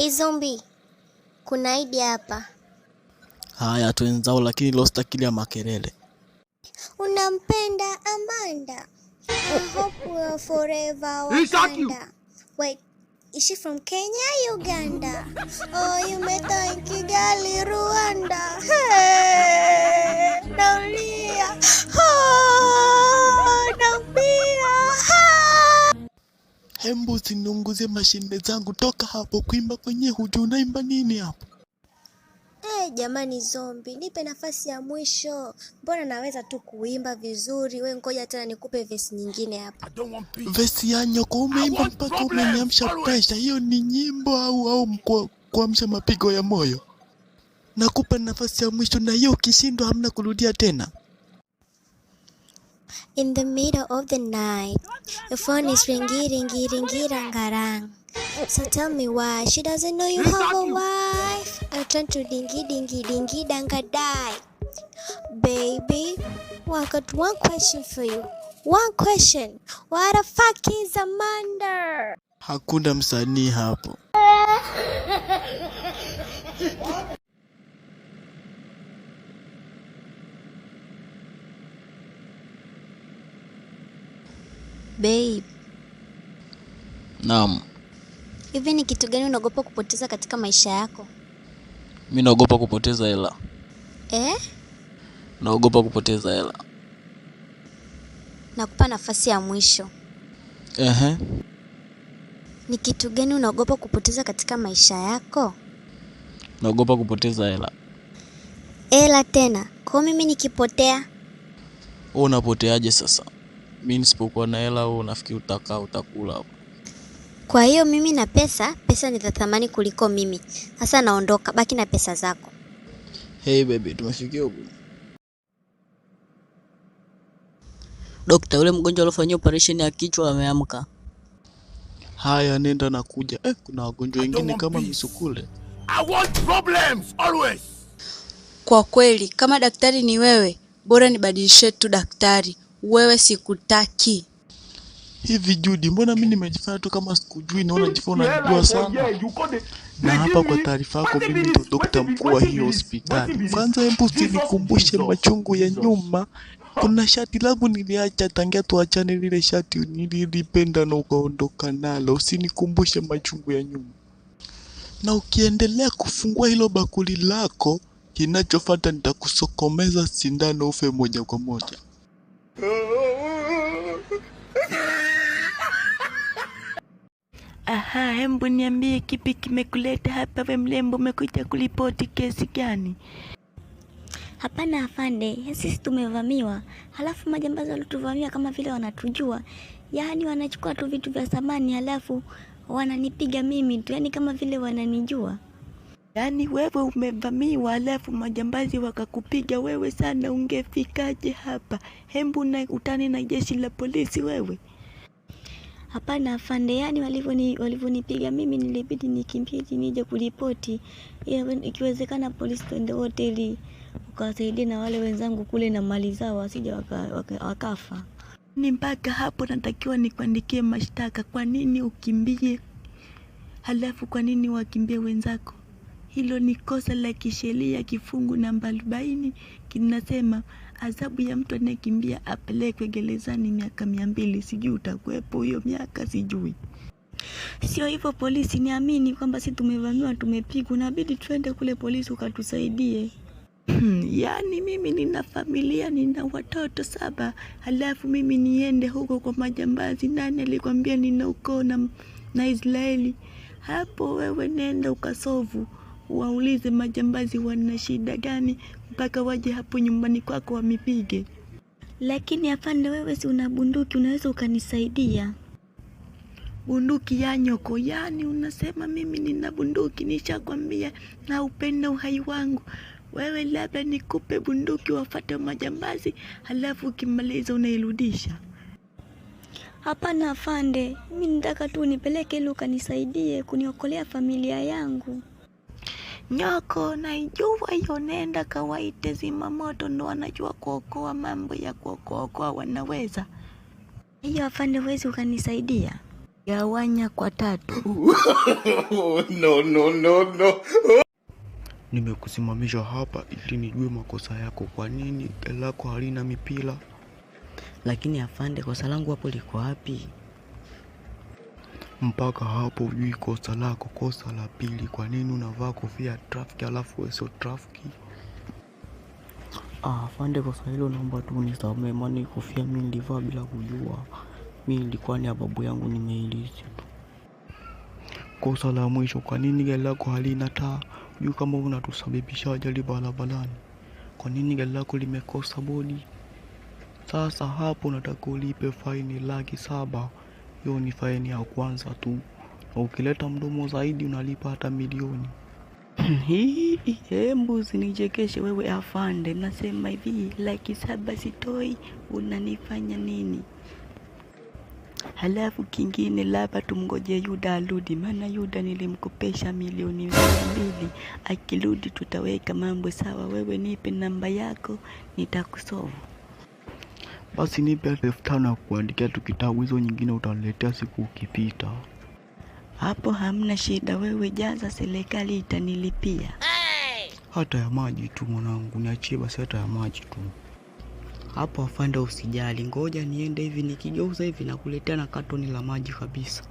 Hey zombie, kuna idea hapa. Haya tuenzao, lakini lost akili ya makelele. Unampenda Amanda? I hope we're forever Wakanda. Wait, is she from Kenya, Uganda? Oh, you met her in Kigali, Rwanda. Hey, naulia. Oh, naumia. Hembu zinunguze mashine zangu, toka hapo. Kuimba kwenye hujui unaimba nini hapo? Jamani zombie, nipe nafasi ya mwisho. Mbona naweza tu kuimba vizuri? We ngoja tena nikupe verse nyingine hapa. Verse ya nyoko umeimba mpaka umenyamsha pressure. Hiyo ni nyimbo au kuamsha mapigo ya moyo? Nakupa nafasi ya mwisho, na hiyo ukishindwa hamna kurudia tena. In the middle of the night, your phone is ringi-ringi-ringi-rangarang. So tell me why she doesn't know you have a wife. You're trying to dingy-dingy-dingy-danga-die. Baby, well, I got one question for you. One question. What the fuck is Amanda? Hakuna msanii hapo. Babe. Naam. Hivi ni kitu gani unaogopa kupoteza katika maisha yako? Mimi naogopa kupoteza hela. Naogopa kupoteza hela. Nakupa nafasi ya mwisho. Ni kitu gani unaogopa kupoteza katika maisha yako? Naogopa kupoteza hela. Hela tena? Kwa mimi nikipotea? Wewe unapoteaje sasa? Mimi nisipokuwa na hela wewe unafikiri utakula hapo? Kwa hiyo mimi na pesa ni za thamani kuliko mimi. Sasa naondoka, baki na pesa zako. Hey baby, tumefikia huko. Dokta, yule mgonjwa alofanyia operation ya kichwa ameamka. Haya, nenda na kuja. Kuna wagonjwa wengine kama misukule. I want problems always. Kwa kweli, kama daktari ni wewe, bora nibadilishe tu daktari. Wewe sikutaki. Hivi Judy, mbona mimi nimejifanya tu kama sikujui, naona jifanya unajua sana. Na hapa kwa taarifa yako, mimi ndo daktari mkuu wa hiyo hospitali. Kwanza hebu usinikumbushe machungu ya nyuma. Kuna shati langu niliacha tangia tuachane, lile shati nililipenda na ukaondoka nalo. Usinikumbushe machungu ya nyuma. Na ukiendelea kufungua hilo bakuli lako, kinachofuata nitakusokomeza sindano ufe moja kwa moja. Aha, hembu niambie kipi kimekuleta hapa we mlembo, umekuja kulipoti kesi gani? Hapana afande, sisi tumevamiwa. Halafu majambazi walituvamia kama vile wanatujua. Yaani wanachukua tu vitu vya samani halafu wananipiga mimi tu, yaani kama vile wananijua. Yaani wewe umevamiwa halafu majambazi wakakupiga wewe, sana ungefikaje hapa? Hembu na utani na jeshi la polisi wewe. Hapana afande, yaani walivyonipiga mimi nilibidi nikimbie nije kulipoti. Ikiwezekana polisi twende wote ili ukawasaidia na wale wenzangu kule na mali zao wasije wakafa. Ni mpaka hapo natakiwa nikuandikie mashtaka. Kwa nini ukimbie? Halafu kwa nini wakimbie wenzako? Hilo ni kosa la kisheria, kifungu namba 40 kinasema adhabu ya mtu anayekimbia apelekwe gerezani miaka 200. Sijui utakuepo hiyo miaka, sijui. Sio hivyo polisi, niamini kwamba sisi tumevamiwa, tumepigwa, inabidi twende kule polisi ukatusaidie. Yaani mimi nina familia, nina watoto 7, halafu mimi niende huko kwa majambazi? Nani alikwambia nina ukoo na Israeli? Hapo wewe nenda ukasovu, waulize majambazi wana shida gani mpaka waje hapo nyumbani kwako wamipige. Lakini afande, wewe si una bunduki, unaweza ukanisaidia? Bunduki ya nyoko? Yaani unasema mimi nina bunduki? Nishakwambia na upenda uhai wangu. Wewe labda nikupe bunduki wafuate majambazi halafu ukimaliza unairudisha? Hapana afande, mimi nataka tu nipeleke ili ukanisaidie kuniokolea familia yangu. Nyoko, naijua hiyo, nenda kawaite zimamoto, ndo wanajua kuokoa, mambo ya kuokoa wanaweza. Hiyo afande, huwezi ukanisaidia? Gawanya kwa 3. No. Nimekusimamisha hapa ili nijue makosa yako. Kwa nini gari lako halina mipira? Lakini afande, kosa langu hapo liko wapi? Mpaka hapo hujui kosa lako. Kosa la pili, kwa nini unavaa kofia ya trafiki alafu wewe sio trafiki? Afande, kosa hilo naomba tu unisamehe, maana kofia mimi nilivaa bila kujua. Mimi ilikuwa ni babu yangu, nimeilisi tu. Kosa la mwisho, kwa nini gari lako halina taa? Juu kama unatusababisha ajali barabarani. Kwa nini gari lako limekosa bodi? Sasa hapo nataka ulipe faini 700,000. Hiyo ni faini ya kwanza tu. Na ukileta mdomo zaidi unalipa hata milioni. Hebu usinichekeshe wewe afande, nasema hivi 700,000 sitoi, unanifanya nini? Halafu kingine, labda tumngoje Yuda arudi, maana Yuda nilimkopesha milioni 200. Akirudi tutaweka mambo sawa. Wewe nipe namba yako, nitakusolve. Basi nipe 5,000 ya kuandikia tu kitabu, hizo nyingine utaniletea siku ukipita. Hapo hamna shida, wewe jaza, serikali itanilipia. Hata ya maji tu mwanangu, niachie basi hata ya maji tu. Hapo afande usijali, ngoja niende hivi, nikigeuza hivi nakuletea na katoni la maji kabisa.